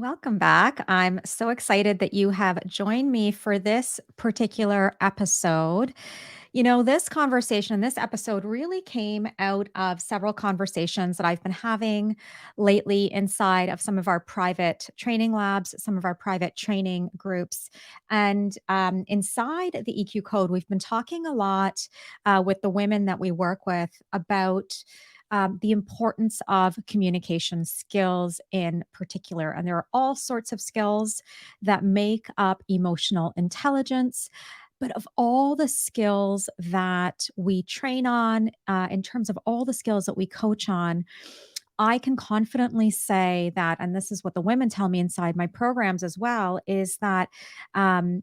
Welcome back. I'm so excited that you have joined me for this particular episode. This episode really came out of several conversations that I've been having lately inside of some of our private training labs, some of our private training groups. And inside the EQ code, we've been talking a lot with the women that we work with about the importance of communication skills in particular. And there are all sorts of skills that make up emotional intelligence. But of all the skills that we train on, in terms of all the skills that we coach on, I can confidently say that, and this is what the women tell me inside my programs as well, is that um,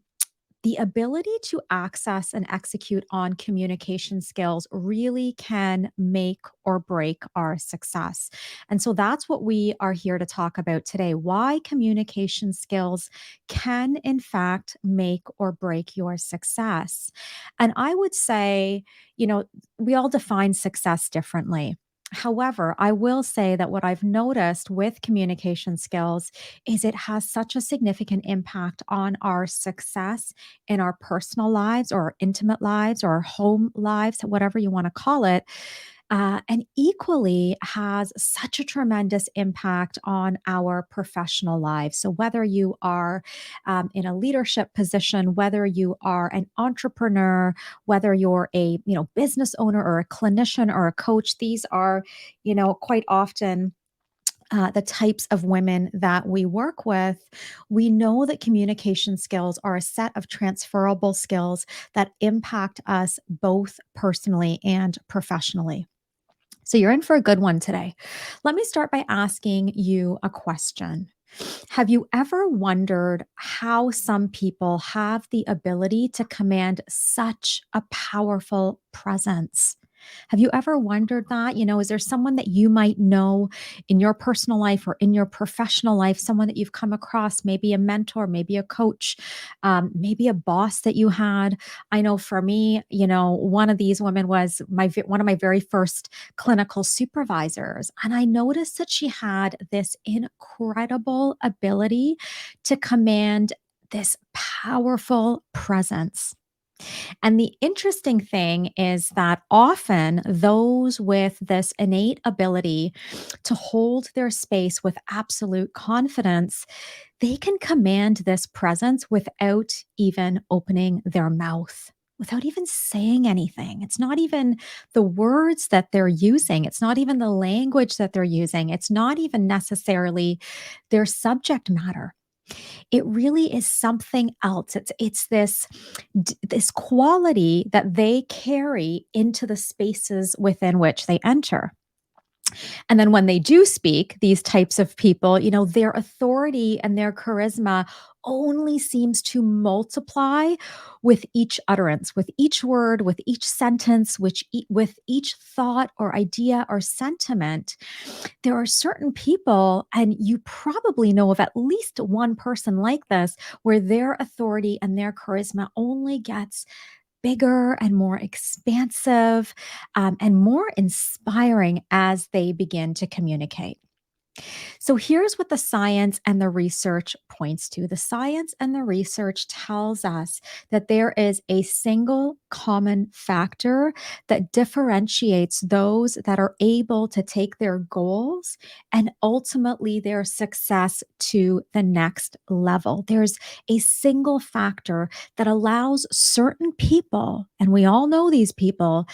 the ability to access and execute on communication skills really can make or break our success. And so that's what we are here to talk about today, why communication skills can, in fact, make or break your success. And I would say, you know, we all define success differently. However, I will say that what I've noticed with communication skills is it has such a significant impact on our success in our personal lives or intimate lives or home lives, whatever you want to call it. And equally has such a tremendous impact on our professional lives. So, whether you are in a leadership position, whether you are an entrepreneur, whether you're a business owner or a clinician or a coach, these are quite often the types of women that we work with, we know that communication skills are a set of transferable skills that impact us both personally and professionally. So you're in for a good one today. Let me start by asking you a question. Have you ever wondered how some people have the ability to command such a powerful presence? Have you ever wondered that? Is there someone that you might know in your personal life or in your professional life, someone that you've come across, maybe a mentor, maybe a coach, maybe a boss that you had? I know for me, one of these women was one of my very first clinical supervisors. And I noticed that she had this incredible ability to command this powerful presence. And the interesting thing is that often those with this innate ability to hold their space with absolute confidence, they can command this presence without even opening their mouth. Without even saying anything. It's not even the words that they're using. It's not even the language that they're using. It's not even necessarily their subject matter. It really is something else. It's this quality that they carry into the spaces within which they enter. And then when they do speak, these types of people, their authority and their charisma only seems to multiply with each utterance, with each word, with each sentence, with each thought or idea or sentiment. There are certain people, and you probably know of at least one person like this, where their authority and their charisma only gets bigger and more expansive, and more inspiring as they begin to communicate. So here's what the science and the research points to. The science and the research tells us that there is a single common factor that differentiates those that are able to take their goals and ultimately their success to the next level. There's a single factor that allows certain people, and we all know these people,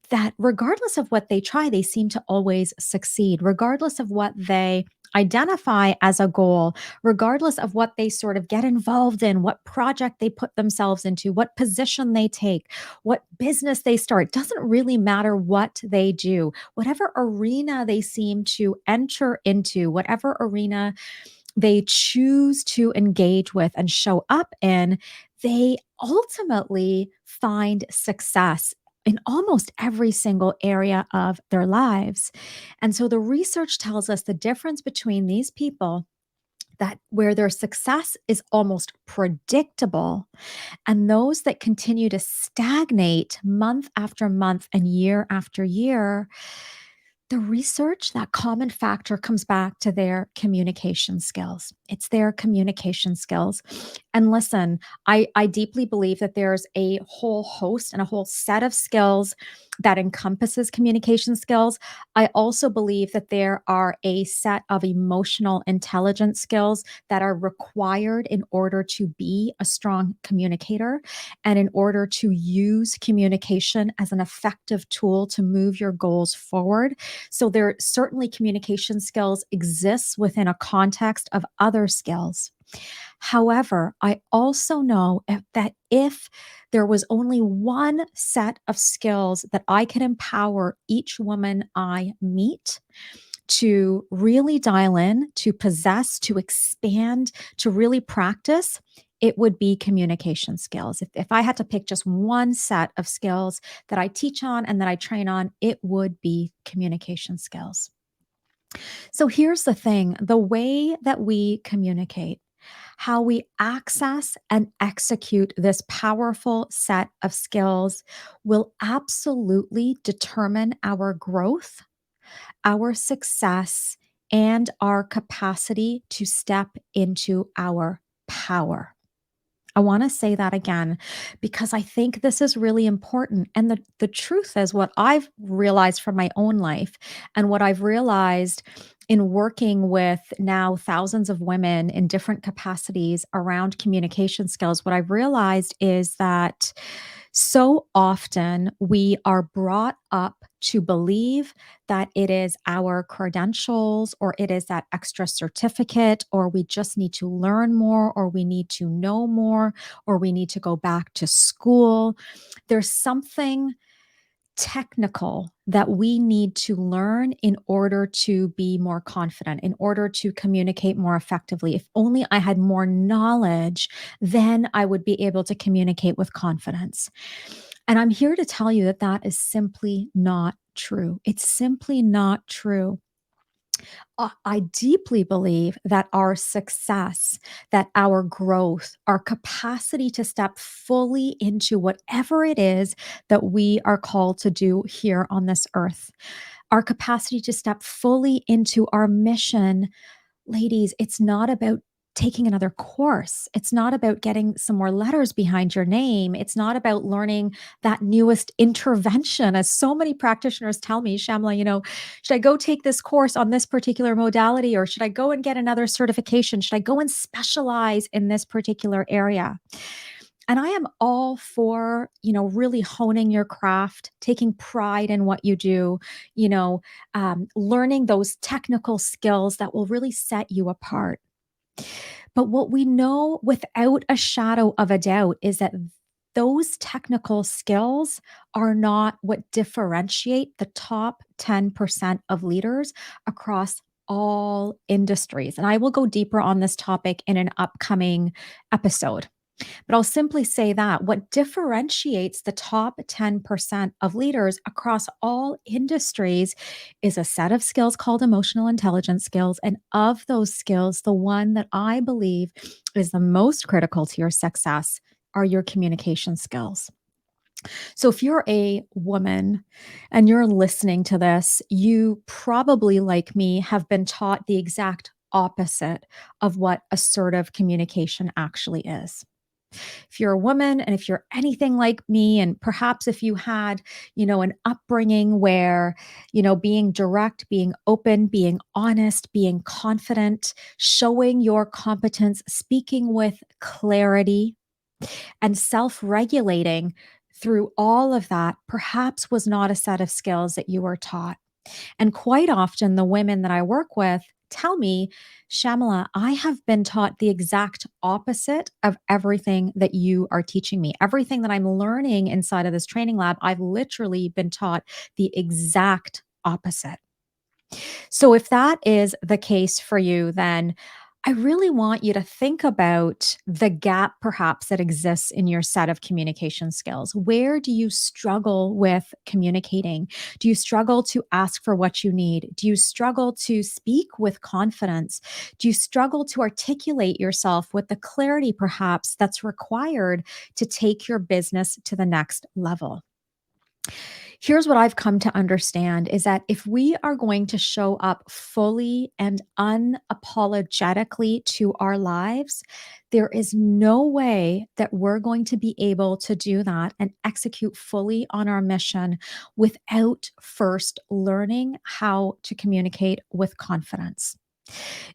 that regardless of what they try, they seem to always succeed, regardless of what they identify as a goal, regardless of what they sort of get involved in, what project they put themselves into, what position they take, what business they start. It doesn't really matter what they do. Whatever arena they seem to enter into, whatever arena they choose to engage with and show up in, they ultimately find success in almost every single area of their lives. And so the research tells us the difference between these people that where their success is almost predictable and those that continue to stagnate month after month and year after year, The research, that common factor comes back to their communication skills. It's their communication skills. And listen, I deeply believe that there's a whole host and a whole set of skills that encompasses communication skills. I also believe that there are a set of emotional intelligence skills that are required in order to be a strong communicator and in order to use communication as an effective tool to move your goals forward. So there certainly communication skills exists within a context of other skills. However, I also know that if there was only one set of skills that I could empower each woman I meet to really dial in, to possess, to expand, to really practice, it would be communication skills. If I had to pick just one set of skills that I teach on and that I train on, it would be communication skills. So here's the thing, the way that we communicate, how we access and execute this powerful set of skills will absolutely determine our growth, our success, and our capacity to step into our power. I want to say that again because I think this is really important. And the truth is, what I've realized from my own life and what I've realized in working with now thousands of women in different capacities around communication skills, what I've realized is that so often we are brought up to believe that it is our credentials or it is that extra certificate, or we just need to learn more, or we need to know more, or we need to go back to school. There's something technical that we need to learn in order to be more confident, in order to communicate more effectively. If only I had more knowledge, then I would be able to communicate with confidence. And I'm here to tell you that that is simply not true. It's simply not true. I deeply believe that our success, that our growth, our capacity to step fully into whatever it is that we are called to do here on this earth, our capacity to step fully into our mission. Ladies, it's not about taking another course. It's not about getting some more letters behind your name. It's not about learning that newest intervention. As so many practitioners tell me, Shamla, should I go take this course on this particular modality, or should I go and get another certification? Should I go and specialize in this particular area? And I am all for, really honing your craft, taking pride in what you do, learning those technical skills that will really set you apart. But what we know without a shadow of a doubt is that those technical skills are not what differentiate the top 10% of leaders across all industries. And I will go deeper on this topic in an upcoming episode. But I'll simply say that what differentiates the top 10% of leaders across all industries is a set of skills called emotional intelligence skills. And of those skills, the one that I believe is the most critical to your success are your communication skills. So, if you're a woman and you're listening to this, you probably, like me, have been taught the exact opposite of what assertive communication actually is. If you're a woman and if you're anything like me, and perhaps if you had, an upbringing where, being direct, being open, being honest, being confident, showing your competence, speaking with clarity, and self regulating through all of that, perhaps was not a set of skills that you were taught. And quite often, the women that I work with tell me, Shamala, I have been taught the exact opposite of everything that you are teaching me. Everything that I'm learning inside of this training lab, I've literally been taught the exact opposite. So, if that is the case for you, then I really want you to think about the gap perhaps that exists in your set of communication skills. Where do you struggle with communicating? Do you struggle to ask for what you need? Do you struggle to speak with confidence? Do you struggle to articulate yourself with the clarity perhaps that's required to take your business to the next level? Here's what I've come to understand is that if we are going to show up fully and unapologetically to our lives, there is no way that we're going to be able to do that and execute fully on our mission without first learning how to communicate with confidence.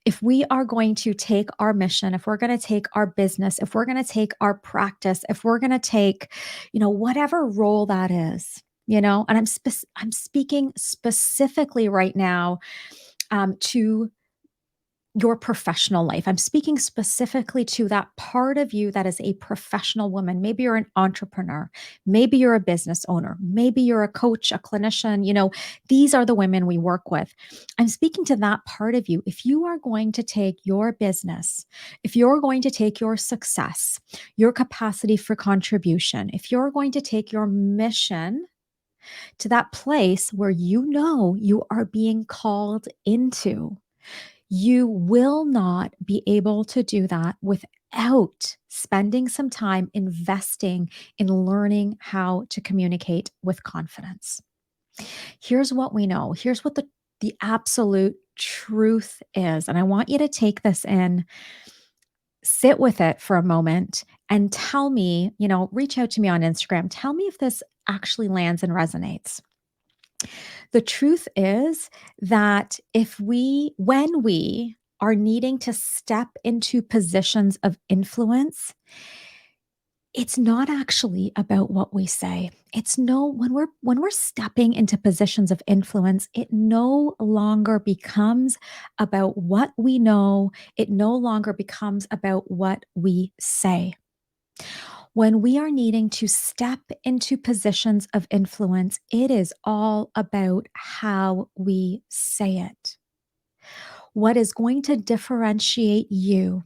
If we are going to take our mission, if we're going to take our business, if we're going to take our practice, if we're going to take, whatever role that is, and I'm speaking specifically right now to your professional life. I'm speaking specifically to that part of you that is a professional woman. Maybe you're an entrepreneur. Maybe you're a business owner. Maybe you're a coach, a clinician. These are the women we work with. I'm speaking to that part of you. If you are going to take your business, if you're going to take your success, your capacity for contribution, if you're going to take your mission to that place where you are being called into, you will not be able to do that without spending some time investing in learning how to communicate with confidence. Here's what we know. Here's what the absolute truth is. And I want you to take this in, sit with it for a moment, and tell me, reach out to me on Instagram. Tell me if this actually lands and resonates. The truth is that when we are needing to step into positions of influence, it's not actually about what we say. It's no when we're stepping into positions of influence, it no longer becomes about what we know. It no longer becomes about what we say. When we are needing to step into positions of influence, it is all about how we say it. What is going to differentiate you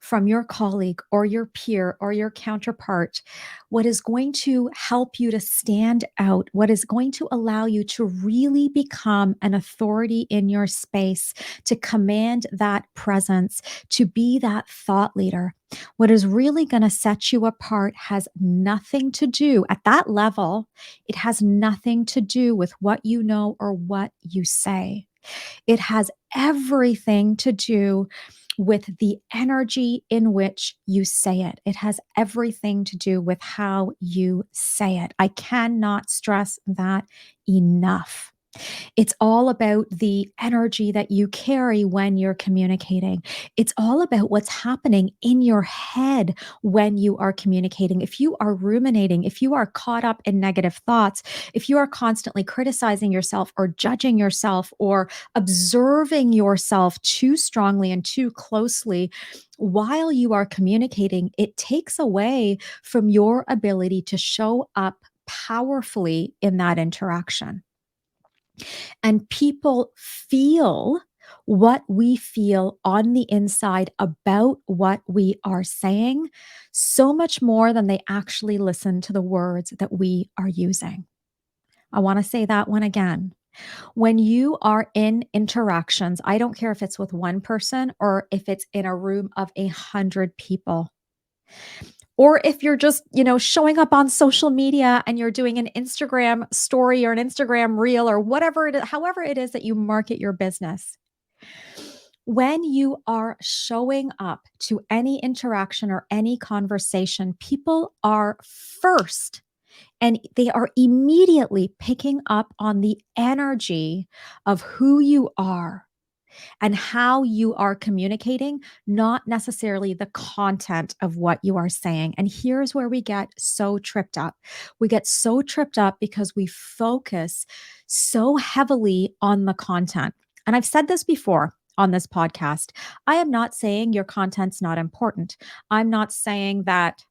from your colleague or your peer or your counterpart, what is going to help you to stand out, what is going to allow you to really become an authority in your space, to command that presence, to be that thought leader. What is really going to set you apart has nothing to do at that level. It has nothing to do with what you know or what you say. It has everything to do with the energy in which you say it. It has everything to do with how you say it. I cannot stress that enough. It's all about the energy that you carry when you're communicating. It's all about what's happening in your head when you are communicating. If you are ruminating, if you are caught up in negative thoughts, if you are constantly criticizing yourself or judging yourself or observing yourself too strongly and too closely, while you are communicating, it takes away from your ability to show up powerfully in that interaction. And people feel what we feel on the inside about what we are saying so much more than they actually listen to the words that we are using. I want to say that one again. When you are in interactions, I don't care if it's with one person or if it's in a room of 100 people, or if you're just, showing up on social media and you're doing an Instagram story or an Instagram reel or whatever it is, however it is that you market your business. When you are showing up to any interaction or any conversation, people are first and they are immediately picking up on the energy of who you are and how you are communicating, not necessarily the content of what you are saying. And here's where we get so tripped up. We get so tripped up because we focus so heavily on the content. And I've said this before on this podcast. I am not saying your content's not important. I'm not saying that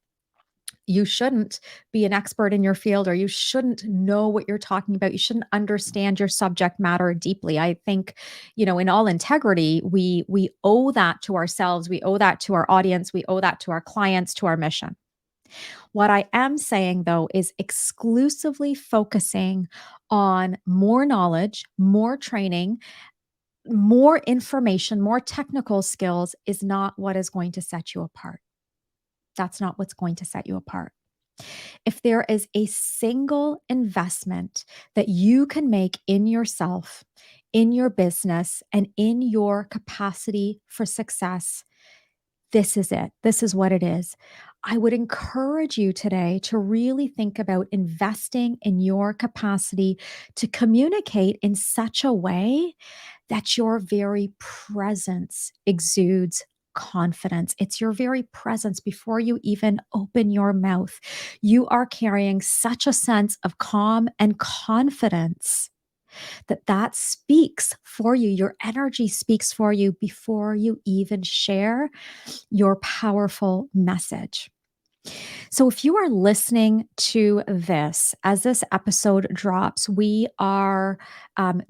you shouldn't be an expert in your field or you shouldn't know what you're talking about. You shouldn't understand your subject matter deeply. I think, in all integrity, we owe that to ourselves. We owe that to our audience. We owe that to our clients, to our mission. What I am saying though is exclusively focusing on more knowledge, more training, more information, more technical skills is not what is going to set you apart. That's not what's going to set you apart. If there is a single investment that you can make in yourself, in your business, and in your capacity for success, this is it. This is what it is. I would encourage you today to really think about investing in your capacity to communicate in such a way that your very presence exudes confidence. It's your very presence before you even open your mouth. You are carrying such a sense of calm and confidence that speaks for you. Your energy speaks for you before you even share your powerful message. So, if you are listening to this as this episode drops, we are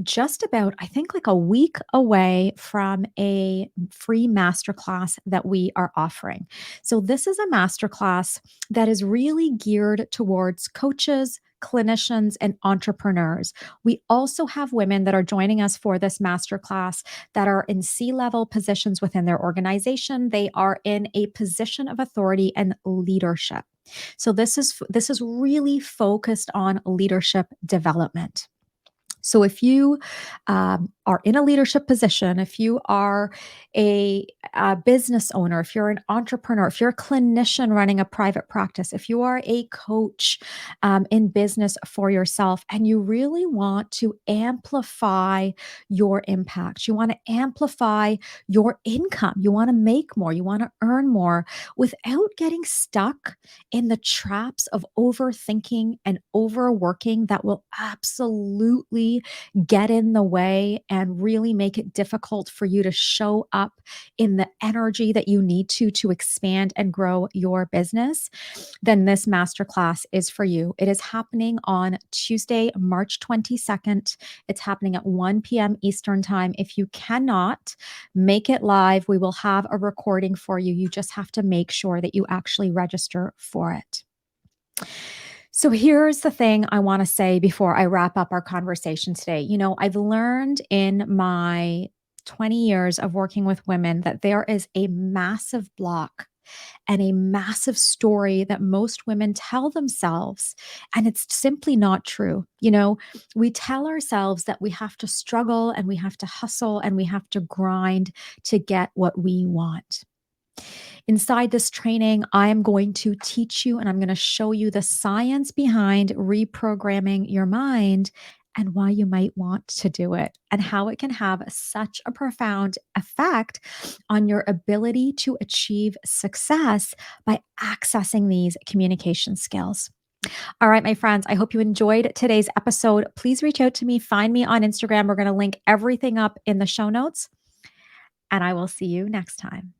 just about, I think, like a week away from a free masterclass that we are offering. So, this is a masterclass that is really geared towards coaches, clinicians, and entrepreneurs. We also have women that are joining us for this masterclass that are in C-level positions within their organization. They are in a position of authority and leadership. So this is really focused on leadership development. So if you are in a leadership position, if you are a business owner, if you're an entrepreneur, if you're a clinician running a private practice, if you are a coach in business for yourself, and you really want to amplify your impact, you want to amplify your income, you want to make more, you want to earn more without getting stuck in the traps of overthinking and overworking that will absolutely get in the way and really make it difficult for you to show up in the energy that you need to expand and grow your business, then this masterclass is for you. It is happening on Tuesday, March 22nd. It's happening at 1 p.m. Eastern Time. If you cannot make it live, we will have a recording for you. You just have to make sure that you actually register for it. So here's the thing I want to say before I wrap up our conversation today. I've learned in my 20 years of working with women that there is a massive block and a massive story that most women tell themselves. And it's simply not true. We tell ourselves that we have to struggle and we have to hustle and we have to grind to get what we want. Inside this training, I am going to teach you and I'm going to show you the science behind reprogramming your mind and why you might want to do it and how it can have such a profound effect on your ability to achieve success by accessing these communication skills. All right, my friends, I hope you enjoyed today's episode. Please reach out to me, find me on Instagram. We're going to link everything up in the show notes, and I will see you next time.